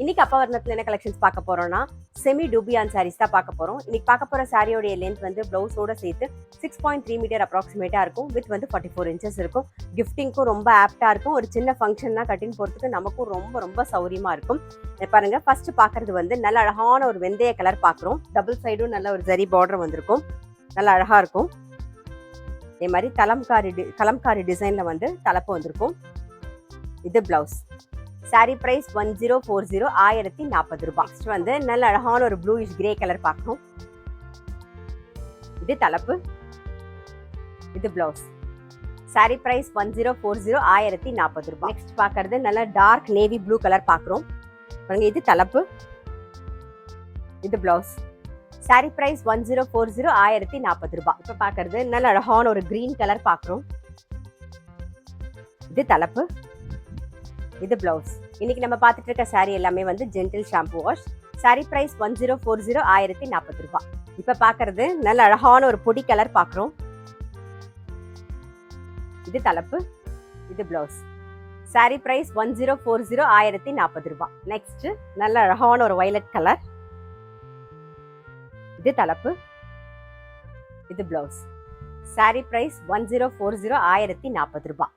இன்னைக்கு அப்பவர்ணத்துல என்ன கலெக்ஷன்ஸ் பார்க்க போறோம்னா செமி டூபியான் சாரீஸ் தான் பார்க்க போறோம். இன்னைக்கு பார்க்க போற சாரியோட லென்த் வந்து பிளவுஸோட சேர்த்து 6.3 மீட்டர் அப்ராக்சிமேட்டா இருக்கும். வித் வந்து 44 இன்ச்சஸ் இருக்கும். கிஃப்டிங்க்கும் ரொம்ப ஆப்டா இருக்கும். ஒரு சின்ன ஃபங்க்ஷன்னா கட்டின் போறதுக்கு நமக்கும் ரொம்ப ரொம்ப சௌரியமா இருக்கும். பாருங்க, ஃபர்ஸ்ட் பாக்குறது வந்து நல்ல அழகான ஒரு வெந்தய கலர் பாக்குறோம். டபுள் சைடும் நல்ல ஒரு ஜரி பார்டர் வந்திருக்கும். நல்ல அழகா இருக்கும். இதே மாதிரி கலம்காரி டிசைன்ல வந்து தலைப்பு வந்திருக்கும். இது பிளவுஸ். சாரி பிரைஸ் 1040 1040 ரூபாய். நெக்ஸ்ட் வந்து நல்ல அழகான ஒரு ப்ளூயிஷ் கிரே கலர் பார்க்கணும். இது தலைப்பு. இது பிளவுஸ். சாரி பிரைஸ் 1040 1040 ரூபாய். நெக்ஸ்ட் பார்க்கறது நல்ல டார்க் நேவி ப்ளூ கலர் பார்க்குறோம். இது தலைப்பு. இது பிளவுஸ். சாரி பிரைஸ் 1040 1040 ரூபாய். இப்போ பார்க்கறது நல்ல அழகான ஒரு கிரீன் கலர் பார்க்குறோம். இது தலைப்பு. இது பிளவுஸ். இன்னைக்கு நம்ம பார்த்துட்டு இருக்க சாரி எல்லாமே வந்து gentle shampoo wash. Sari price 1040 1040 ரூபாய். இப்ப பாக்குறது நல்ல அழகான ஒரு பொடி கலர் பாக்குறோம். இது தலைப்பு. இது பிளவுஸ். சாரி பிரைஸ் 1040 1040 ரூபாய். நெக்ஸ்ட் நல்ல அழகான ஒரு வயலட் கலர். இது தலைப்பு. இது பிளவுஸ். சாரி பிரைஸ் 1040 1040 ரூபாய்.